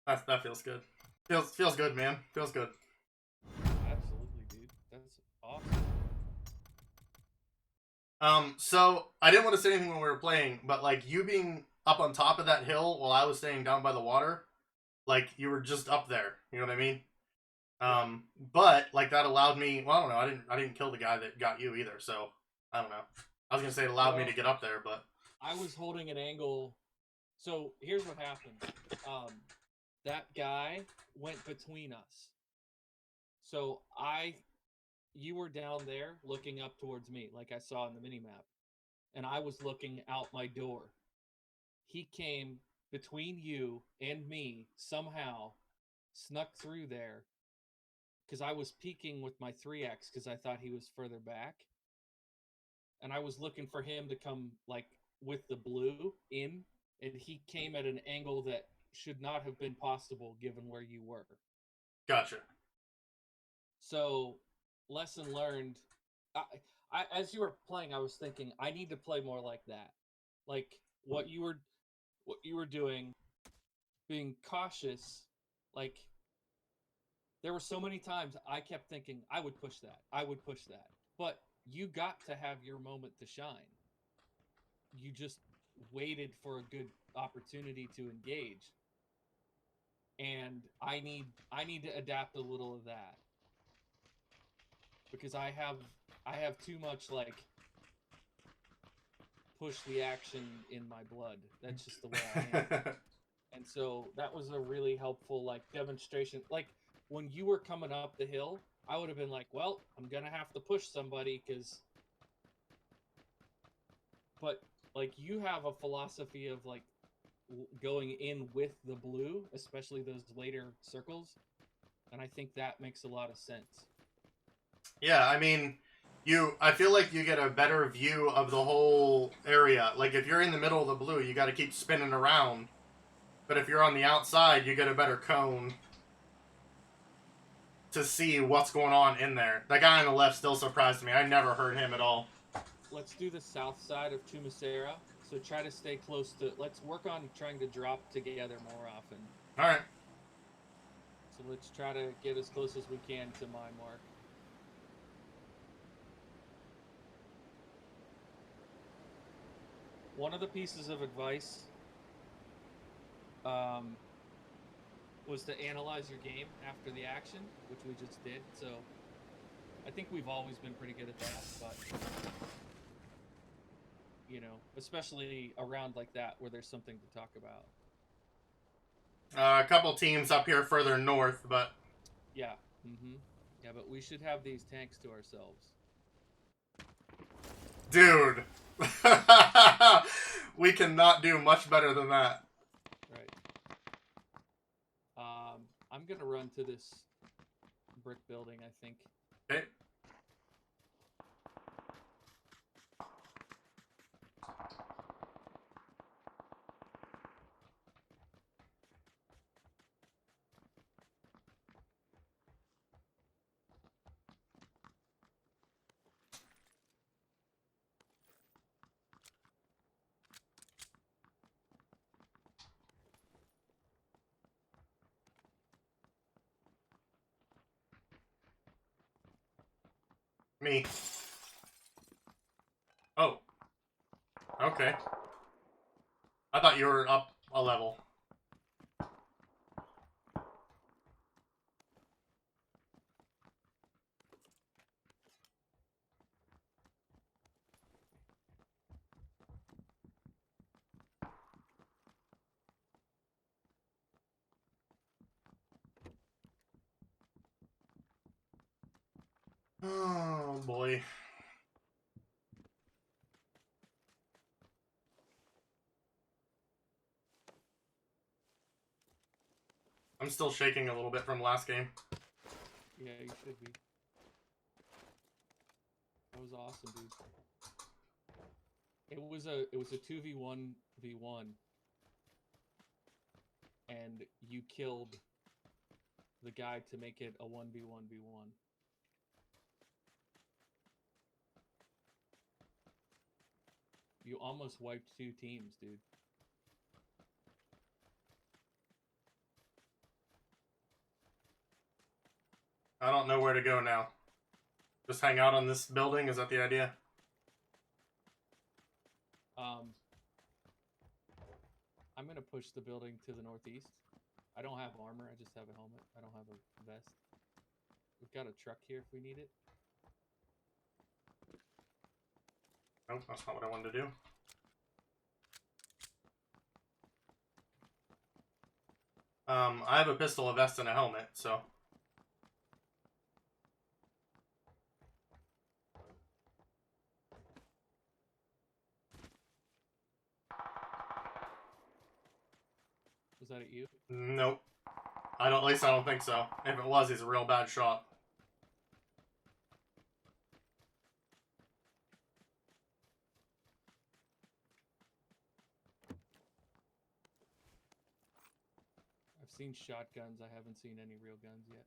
That feels good. Feels good, man. Feels good. Absolutely, dude. That's awesome. So I didn't want to say anything when we were playing, but like you being up on top of that hill while I was staying down by the water, like you were just up there. You know what I mean? Yeah. But like that allowed me. Well, I don't know. I didn't kill the guy that got you either. So I don't know. I was gonna say it allowed me to Well, get up there, but I was holding an angle. So here's what happened. Um, that guy went between us. So you were down there looking up towards me, like I saw in the mini map, and I was looking out my door. He came between you and me somehow, snuck through there because I was peeking with my 3x because I thought he was further back, and I was looking for him to come like with the blue in, and he came at an angle that should not have been possible given where you were. gotcha. So, lesson learned. I, as you were playing, I was thinking I need to play more like that, like what you were doing, being cautious. Like there were so many times I kept thinking I would push that, but you got to have your moment to shine. You just waited for a good opportunity to engage, and I need to adapt a little of that because I have too much like push the action in my blood. That's just the way I am. And so that was a really helpful like demonstration. Like when you were coming up the hill, I would have been like, "Well, I'm going to have to push somebody cuz but like you have a philosophy of like going in with the blue, especially those later circles, and I think that makes a lot of sense. Yeah, I mean, I feel like you get a better view of the whole area. Like if you're in the middle of the blue, you got to keep spinning around. But if you're on the outside, you get a better cone to see what's going on in there. That guy on the left still surprised me. I never heard him at all. Let's do the south side of Tumasera. So try to stay close to. Let's work on trying to drop together more often. All right. So let's try to get as close as we can to my mark. One of the pieces of advice um, was to analyze your game after the action, which we just did. So I think we've always been pretty good at that, but especially around like that where there's something to talk about. A couple teams up here further north, but Yeah. Mm-hmm. Yeah, but we should have these tanks to ourselves. dude, we cannot do much better than that. Right. I'm gonna run to this brick building, I think. Okay. Me. Oh, okay. I thought you were up a level. Oh boy. I'm still shaking a little bit from last game. Yeah, you should be. That was awesome, dude. It was a 2v1v1 and you killed the guy to make it a 1v1v1. You almost wiped two teams, dude. I don't know where to go now. Just hang out on this building? Is that the idea? I'm gonna push the building to the northeast. I don't have armor. I just have a helmet. I don't have a vest. We've got a truck here if we need it. Nope, that's not what I wanted to do. I have a pistol, a vest, and a helmet, so... Was that at you? Nope. At least I don't think so. If it was, he's a real bad shot. I've seen shotguns. I haven't seen any real guns yet.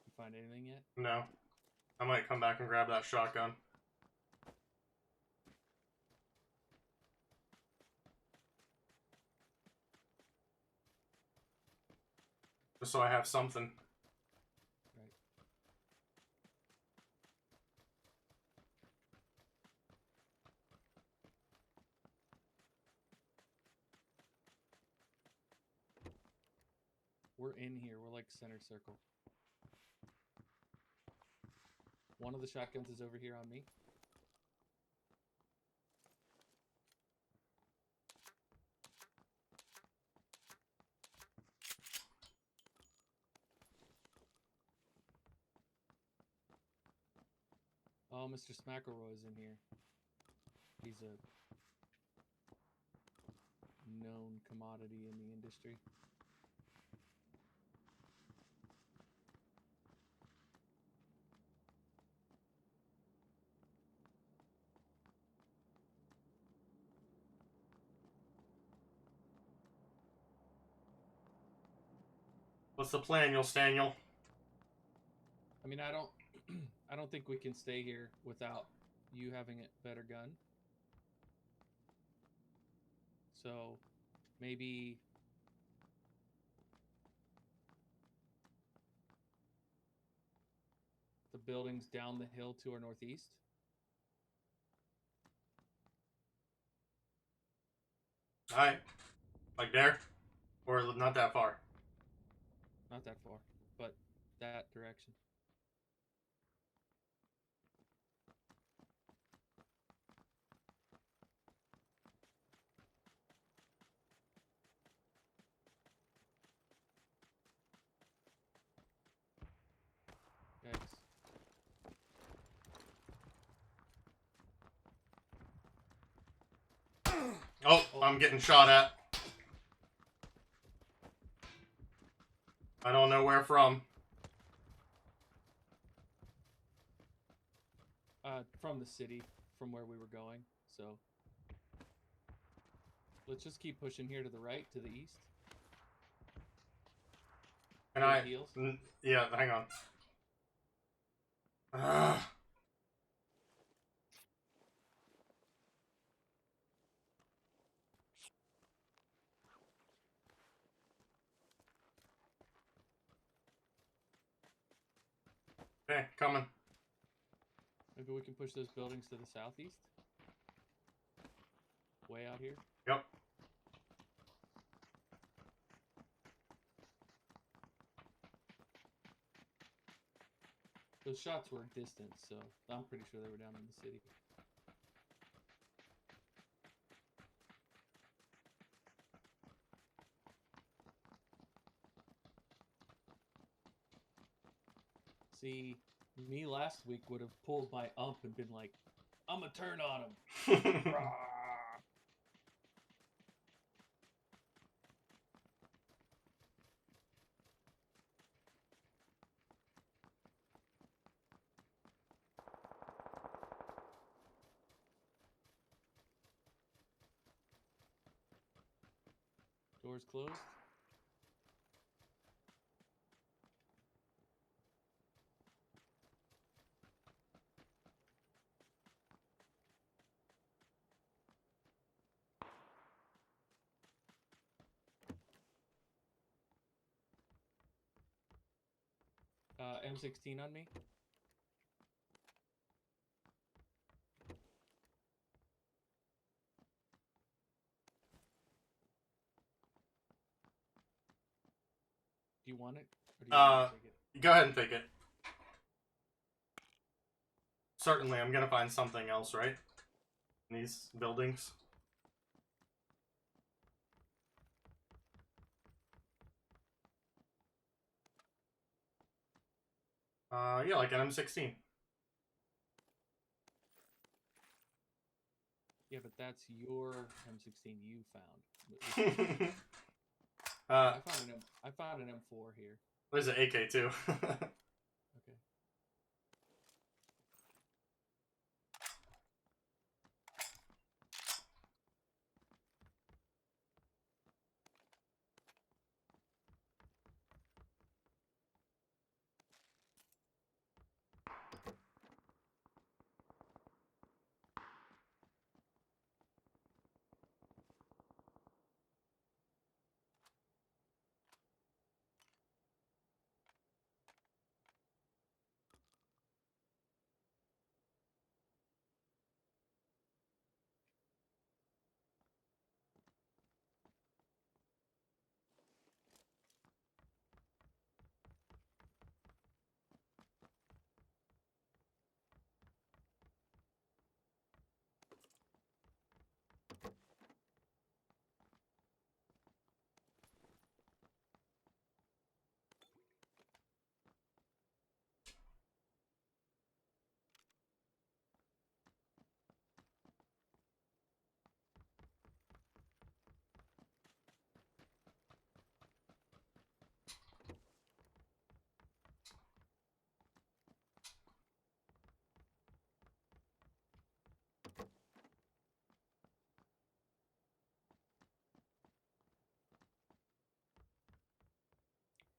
You find anything yet? No. I might come back and grab that shotgun. Just so I have something. Right. We're in here. We're like center circle. One of the shotguns is over here on me. Oh, Mr. Smackelroy's in here. He's a known commodity in the industry. What's the plan, you'll Staniel? I mean, I don't I don't think we can stay here without you having a better gun. So, maybe the buildings down the hill to our northeast. Alright. Like there? Or not that far? Not that far, but that direction. Yikes. Oh, I'm getting shot at. I don't know where from. From the city, from where we were going. So let's just keep pushing here to the right, to the east. Can Go I? heels. Yeah, hang on. Ugh. Okay, coming. Maybe we can push those buildings to the southeast. Way out here. Yep. Those shots were distant, so I'm pretty sure they were down in the city. See, me last week would have pulled my ump and been like, I'm gonna turn on him. Doors closed. M16 on me. Do you want it? Or do you want me to take it? Go ahead and take it. Certainly, I'm gonna find something else, right? In these buildings. Yeah, like an M16. Yeah, but that's your M16 you found. I found an M4 here. There's an AK too. Okay.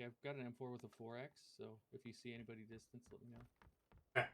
Okay, I've got an M4 with a 4X, so if you see anybody distance, let me know. Okay.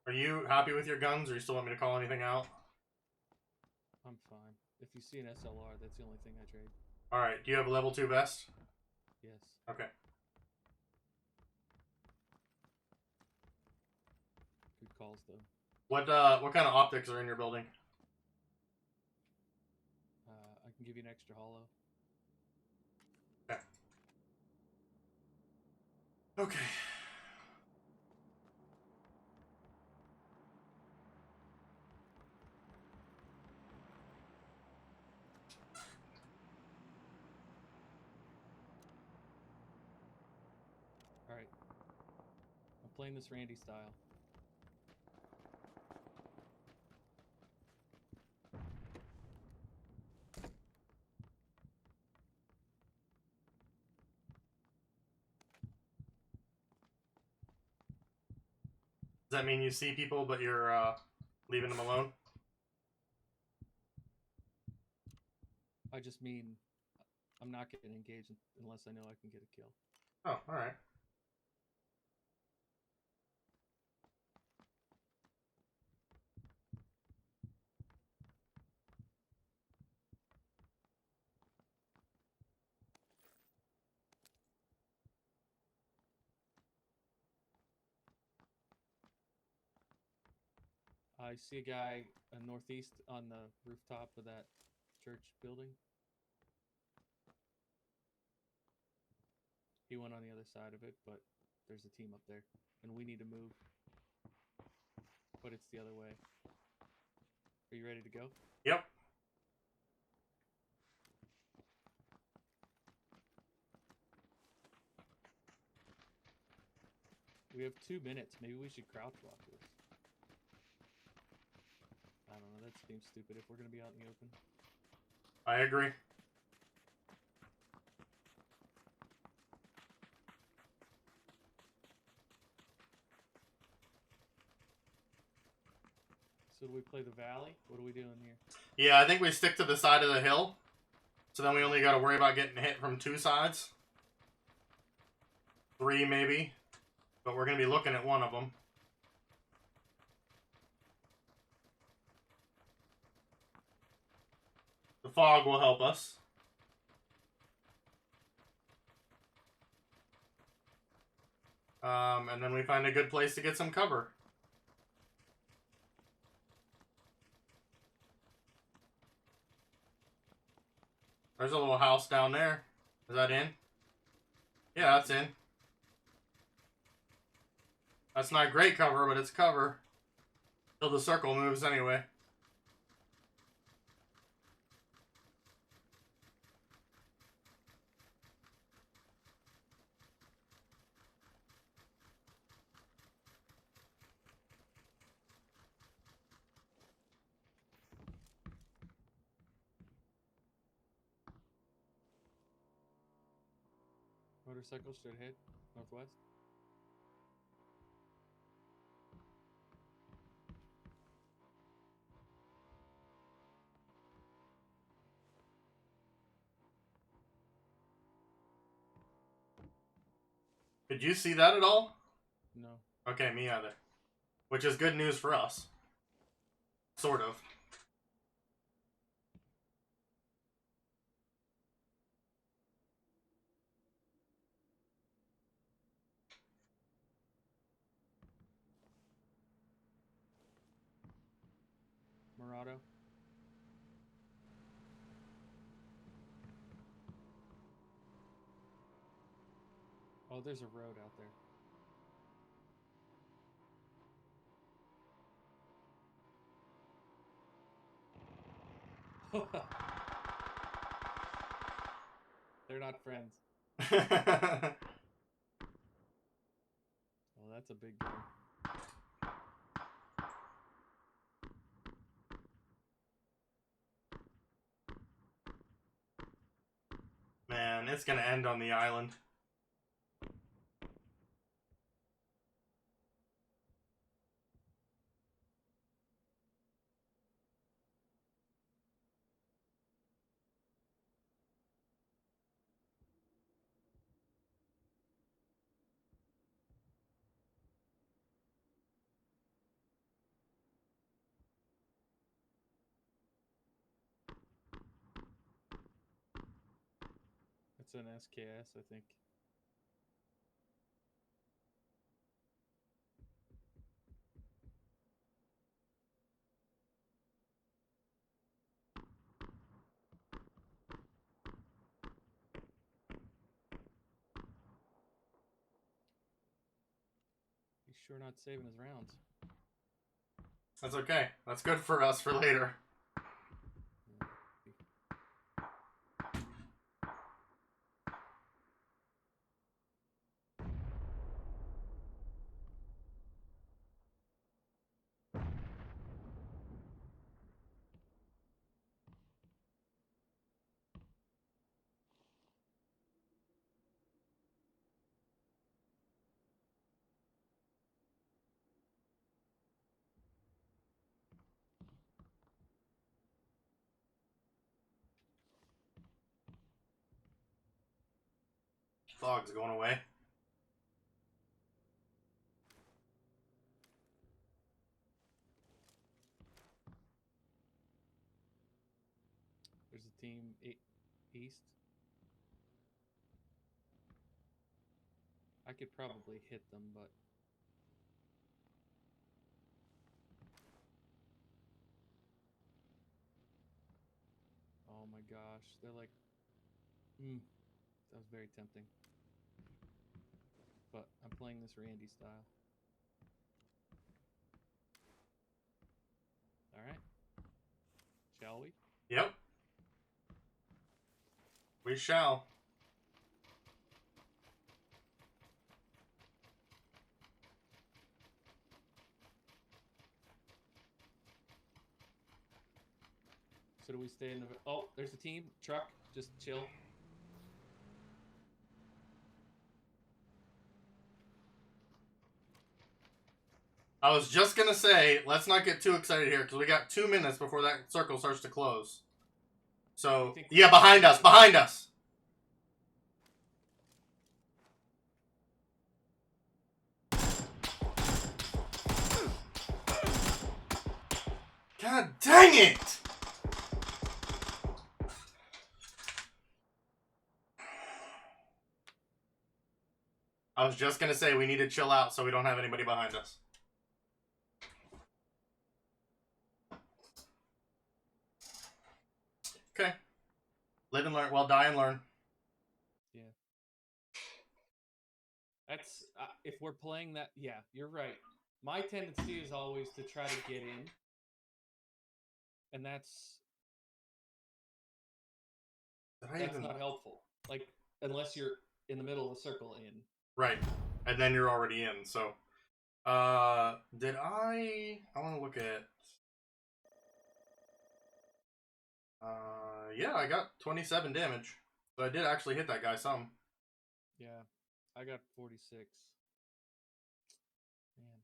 Are you happy with your guns, or you still want me to call anything out? I'm fine. If you see an SLR, that's the only thing I trade. Alright, do you have a level 2 vest? Yes. Okay. Good calls, though. What kind of optics are in your building? I can give you an extra hollow. Okay. Okay. Alright. I'm playing this Randy style. Does that mean you see people, but you're leaving them alone? I just mean I'm not getting engaged unless I know I can get a kill. Oh, alright. I see a guy northeast on the rooftop of that church building. He went on the other side of it, but there's a team up there, and we need to move. But it's the other way. Are you ready to go? Yep. We have 2 minutes. Maybe we should crouch walk this. I don't know. That seems stupid if we're going to be out in the open. I agree. So do we play the valley? What are we doing here? Yeah, I think we stick to the side of the hill. So then we only got to worry about getting hit from 2 sides. 3 maybe. But we're going to be looking at one of them. The fog will help us. And then we find a good place to get some cover. There's a little house down there. Is that in? Yeah, that's in. That's not great cover, but it's cover. Till the circle moves anyway. Motorcycle should head northwest. Did you see that at all? No. Okay, me either. Which is good news for us. Sort of. Murado. Oh, there's a road out there. They're not friends. Oh, that's a big deal. Man, it's gonna end on the island. It's an SKS, I think. He's sure not saving his rounds. That's okay. That's good for us for later. Fog's going away. There's a team east. I could probably hit them, but oh my gosh, they're like, that was very tempting. But I'm playing this Randy style. All right, shall we? Yep. We shall. So do we stay in the? Oh, there's a team truck. Just chill. I was just gonna say, let's not get too excited here because we got 2 minutes before that circle starts to close. So yeah, behind us, behind us. God dang it! I was just gonna say we need to chill out so we don't have anybody behind us. Okay. Live and learn. Well, die and learn. Yeah. That's if we're playing that. Yeah, you're right. My tendency is always to try to get in, and that's not helpful. Like unless you're in the middle of the circle in. Right. And then you're already in. So, did I want to look at. Yeah, I got 27 damage. So I did actually hit that guy some. Yeah, I got 46. Man.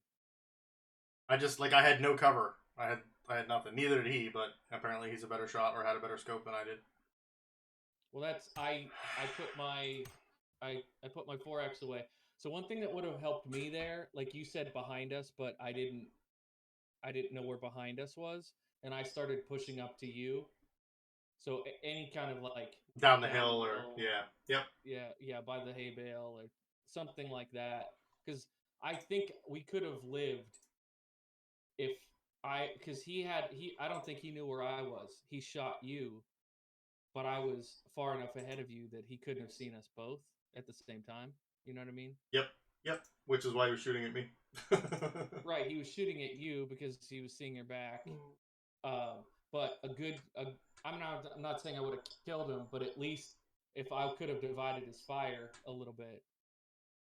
I just like I had no cover. I had nothing. Neither did he, but apparently he's a better shot or had a better scope than I did. Well, that's I put my I put my 4x away. So one thing that would have helped me there, like you said behind us, but I didn't know where behind us was, and I started pushing up to you. So any kind of like down the hill or yep. Yeah, by the hay bale or something like that. Because I think we could have lived if because I don't think he knew where I was. He shot you, but I was far enough ahead of you that he couldn't have seen us both at the same time. You know what I mean? Yep. Which is why he was shooting at me. Right, he was shooting at you because he was seeing your back. But I'm not saying I would have killed him, but at least if I could have divided his fire a little bit,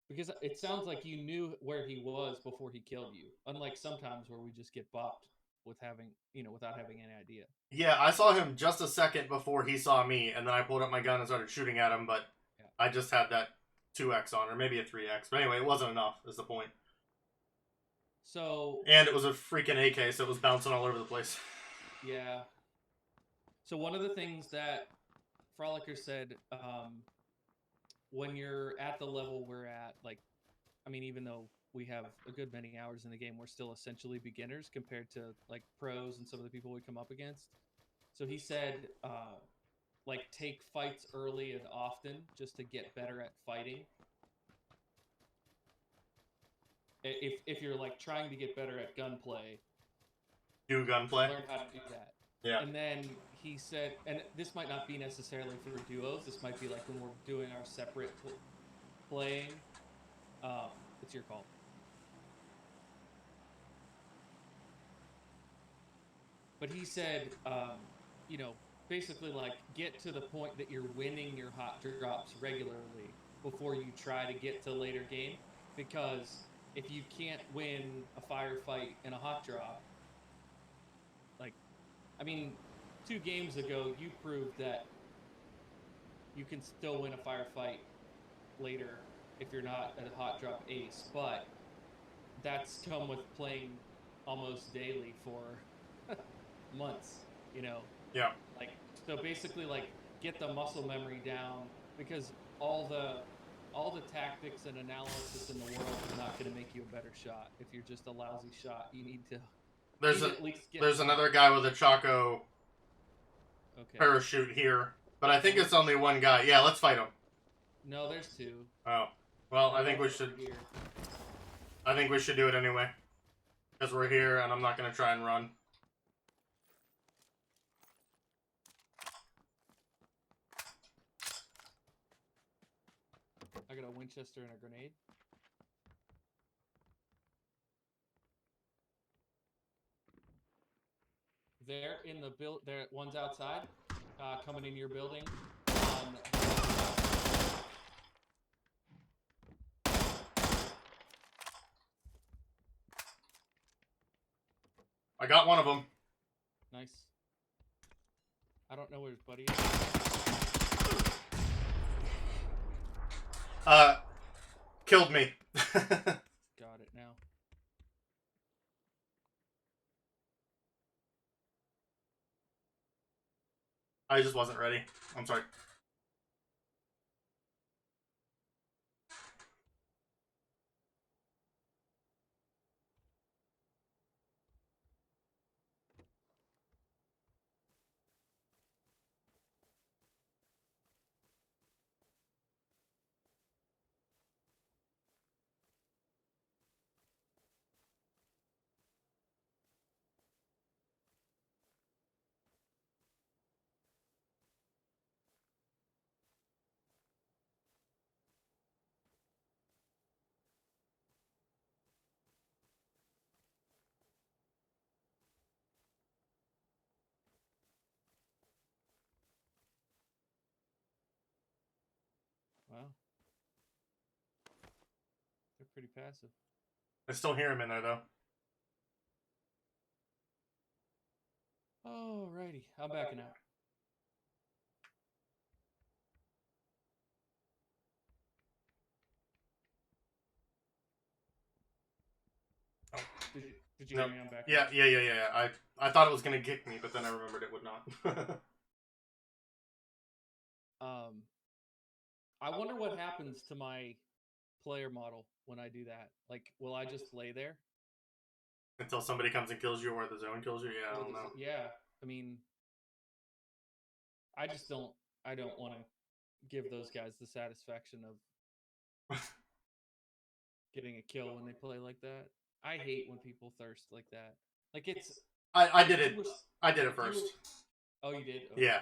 because it sounds like you knew where he was before he killed you. Unlike sometimes where we just get bopped with without having any idea. Yeah, I saw him just a second before he saw me, and then I pulled up my gun and started shooting at him. But yeah. I just had that 2x on, or maybe a 3x. But anyway, it wasn't enough. Is the point. So and it was a freaking AK, so it was bouncing all over the place. Yeah. So one of the things that Frolicker said, when you're at the level we're at, like, I mean, even though we have a good many hours in the game, we're still essentially beginners compared to like pros and some of the people we come up against. So he said, like, take fights early and often just to get better at fighting. If you're like trying to get better at gunplay, do gunplay. Learn how to do that. Yeah. And then he said, and this might not be necessarily for duos. This might be like when we're doing our separate playing. It's your call. But he said, basically like get to the point that you're winning your hot drops regularly before you try to get to later game. Because if you can't win a firefight and a hot drop, like, I mean, 2 games ago, you proved that you can still win a firefight later if you're not a hot drop ace, but that's come with playing almost daily for months, Yeah. Like, so basically, like, get the muscle memory down, because all the tactics and analysis in the world is not going to make you a better shot. If you're just a lousy shot, you need to. There's another guy with a Choco parachute here, but I think it's only one guy. Yeah, let's fight him. No, there's 2. Oh, well, I think we should. I think we should do it anyway, because we're here, and I'm not going to try and run. I got a Winchester and a grenade. They're in the build. There, one's outside, coming in your building. I got one of them. Nice. I don't know where his buddy is. Killed me. Got it now. I just wasn't ready. I'm sorry. Wow. They're pretty passive. I still hear him in there though. Alrighty, I'm backing out. Oh. Did you No. hear me? I'm back. Yeah. I thought it was gonna kick me, but then I remembered it would not. I wonder what happens to my player model when I do that. Like, will I just lay there? Until somebody comes and kills you or the zone kills you. Yeah, I Or don't know. yeah. I mean, I just don't. I don't want to give those guys the satisfaction of getting a kill when they play like that. I hate when people thirst like that. Like it's. I did If it. you were, I did it if you first. were, oh, you did. Okay. Yeah.